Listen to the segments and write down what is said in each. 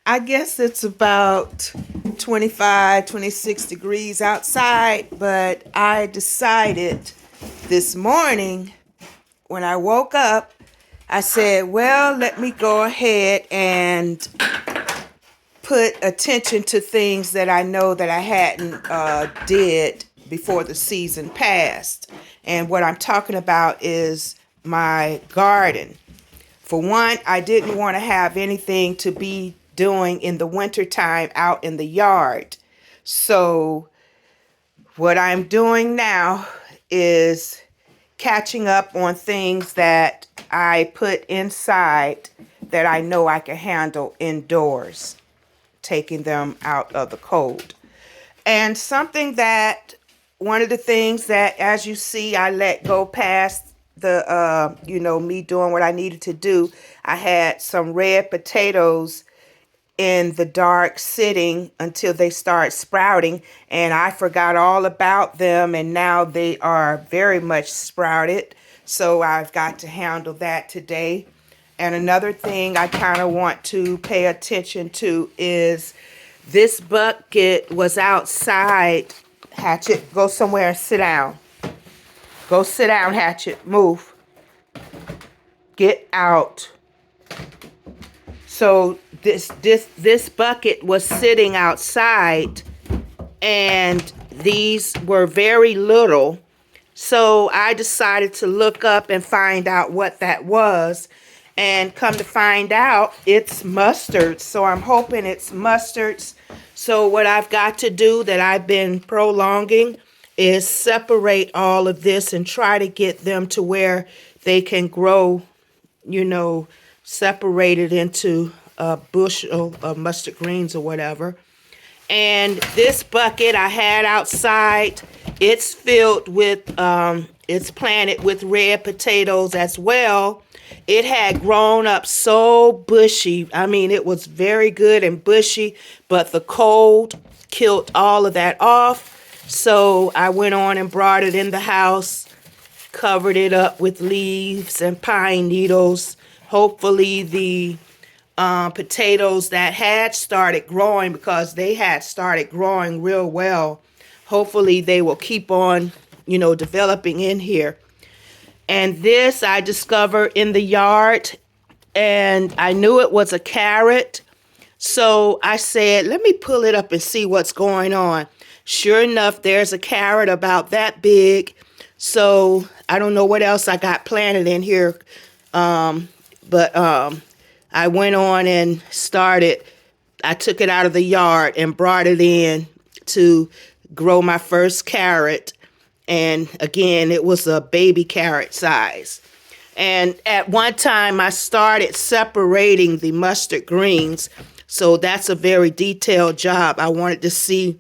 I guess it's about 25, 26 degrees outside, but I decided this morning when I woke up, I said, well, let me go ahead and put attention to things that I know that I hadn't did before the season passed. And what I'm talking about is my garden. For one, I didn't want to have anything to be doing in the wintertime out in the yard. So what I'm doing now is catching up on things that I put inside that I know I can handle indoors, taking them out of the cold. And something that, one of the things that, as you see, I let go past the, me doing what I needed to do. I had some red potatoes in the dark sitting until they start sprouting, and I forgot all about them, and now they are very much sprouted. So I've got to handle that today. And another thing I kind of want to pay attention to is this bucket was outside. Hatchet, go somewhere and sit down. Go sit down, Hatchet. Move. Get out. So this bucket was sitting outside, and these were very little. So I decided to look up and find out what that was. And come to find out, it's mustard. So I'm hoping it's mustards. So what I've got to do that I've been prolonging is separate all of this and try to get them to where they can grow, separated into a bushel of mustard greens or whatever. And this bucket I had outside, it's filled with, it's planted with red potatoes as well. It had grown up so bushy. I mean, it was very good and bushy, but the cold killed all of that off. So I went on and brought it in the house, covered it up with leaves and pine needles. Hopefully the potatoes that had started growing, because they had started growing real well, hopefully they will keep on, developing in here. And this I discovered in the yard, and I knew it was a carrot. So I said, let me pull it up and see what's going on. Sure enough, there's a carrot about that big. So I don't know what else I got planted in here. But I went on and I took it out of the yard and brought it in to grow my first carrot. And again, it was a baby carrot size. And at one time, I started separating the mustard greens. So that's a very detailed job. I wanted to see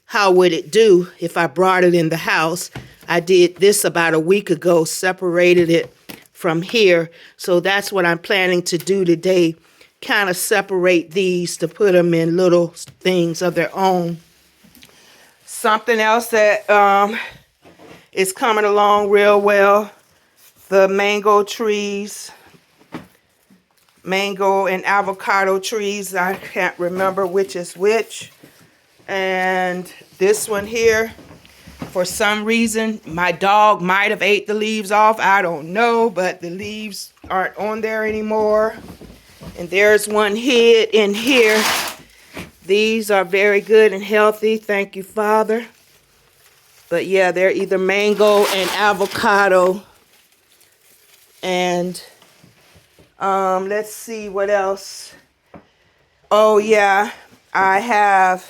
how would it do if I brought it in the house. I did this about a week ago, separated it from here. So that's what I'm planning to do today. Kind of separate these to put them in little things of their own. Something else that is coming along real well. The mango trees. Mango and avocado trees. I can't remember which is which. And this one here, for some reason, my dog might have ate the leaves off. I don't know, but the leaves aren't on there anymore. And there's one hid in here. These are very good and healthy. Thank you, Father. But yeah, they're either mango and avocado. And let's see what else. Oh yeah, I have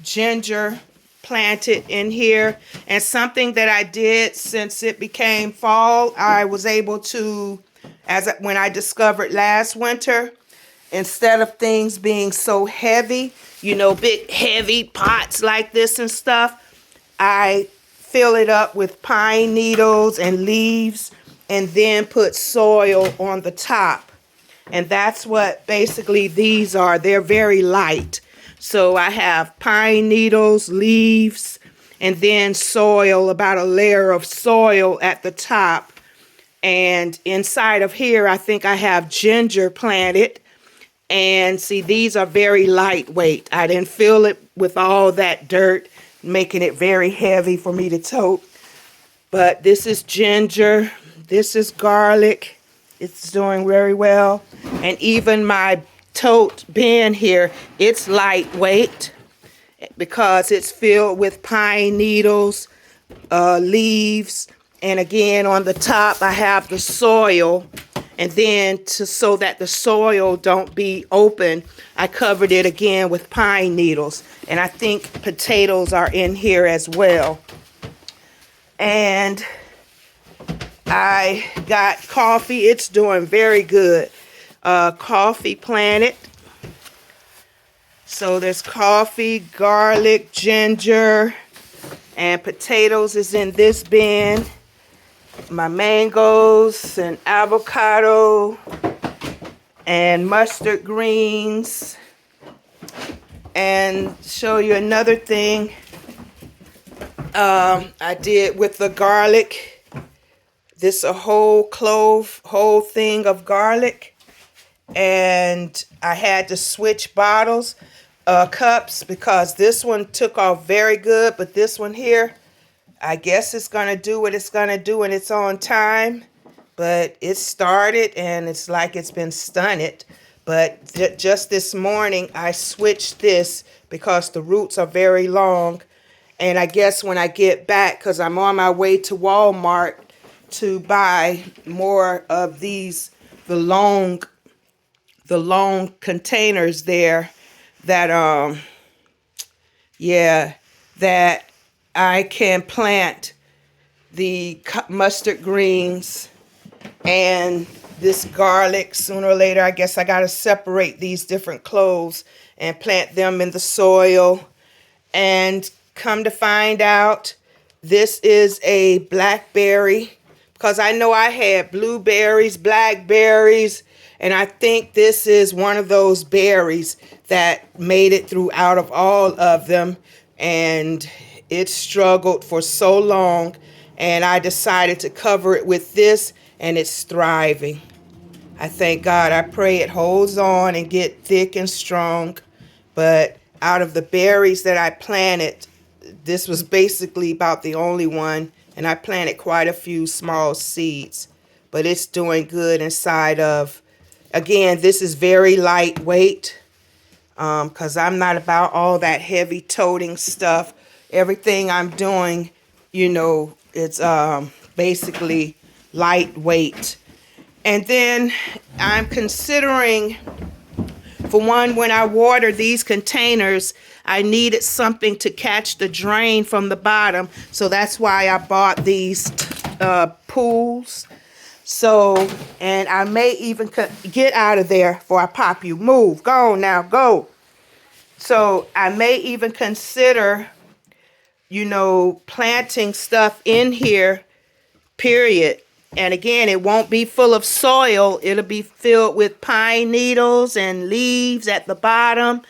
ginger planted in here, and something that I did since it became fall, I was able to, when I discovered last winter, instead of things being so heavy, big heavy pots like this and stuff, I fill it up with pine needles and leaves and then put soil on the top. And that's what basically these are. They're very light. So I have pine needles, leaves, and then soil, about a layer of soil at the top. And inside of here, I think I have ginger planted. And see, these are very lightweight. I didn't fill it with all that dirt, making it very heavy for me to tote. But this is ginger. This is garlic. It's doing very well. And even my tote bin here, it's lightweight because it's filled with pine needles, leaves, and again on the top I have the soil, and then so that the soil don't be open, I covered it again with pine needles. And I think potatoes are in here as well. And I got coffee. It's doing very good. Coffee planted. So there's coffee, garlic, ginger, and potatoes is in this bin. My mangoes and avocado and mustard greens. And show you another thing I did with the garlic. This a whole thing of garlic. And I had to switch bottles, cups, because this one took off very good, but this one here, I guess it's going to do what it's going to do, and it's on time. But it started, and it's like it's been stunted. But just this morning, I switched this because the roots are very long. And I guess when I get back, because I'm on my way to Walmart to buy more of these, the long containers there that, that I can plant the mustard greens and this garlic. Sooner or later, I guess I got to separate these different cloves and plant them in the soil. And come to find out, this is a blackberry, because I know I had blueberries, blackberries, and I think this is one of those berries that made it through out of all of them. And it struggled for so long, and I decided to cover it with this, and it's thriving. I thank God. I pray it holds on and get thick and strong. But out of the berries that I planted, this was basically about the only one, and I planted quite a few small seeds. But it's doing good inside of, again, this is very lightweight, because I'm not about all that heavy toting stuff. Everything I'm doing, it's basically lightweight. And then I'm considering, for one, when I water these containers, I needed something to catch the drain from the bottom. So that's why I bought these pools. So, and I may even get out of there before I pop you. Move. Go on now. Go. So I may even consider, planting stuff in here, period. And again, it won't be full of soil. It'll be filled with pine needles and leaves at the bottom.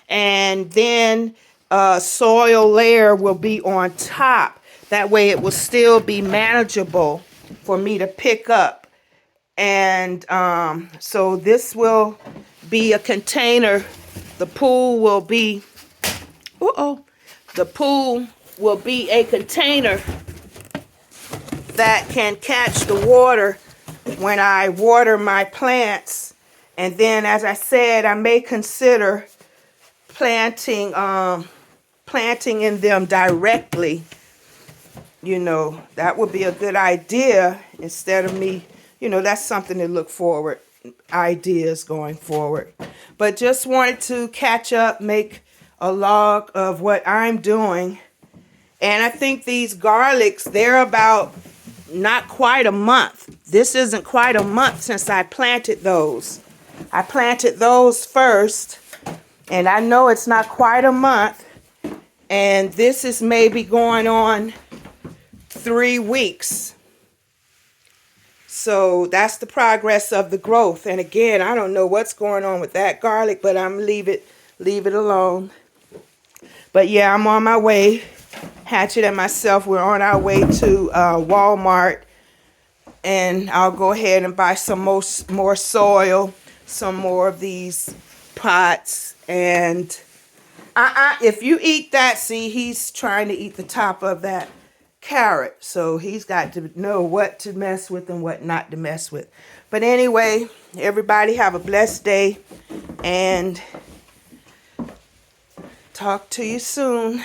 And then a soil layer will be on top. That way it will still be manageable for me to pick up. And so this will be a container. The pool will be, the pool will be a container that can catch the water when I water my plants. And then, as I said, I may consider planting in them directly. That would be a good idea instead of me, that's something to look forward, ideas going forward. But just wanted to catch up, make a log of what I'm doing. And I think these garlics, they're about not quite a month. This isn't quite a month since I planted those. I planted those first, and I know it's not quite a month. And this is maybe going on 3 weeks. So that's the progress of the growth. And again, I don't know what's going on with that garlic, but I'm leave it alone. But yeah, I'm on my way. Hatchet and myself, we're on our way to Walmart, and I'll go ahead and buy some more soil, some more of these pots. And if you eat that, see, he's trying to eat the top of that carrot. So he's got to know what to mess with and what not to mess with. But anyway, everybody have a blessed day. And talk to you soon.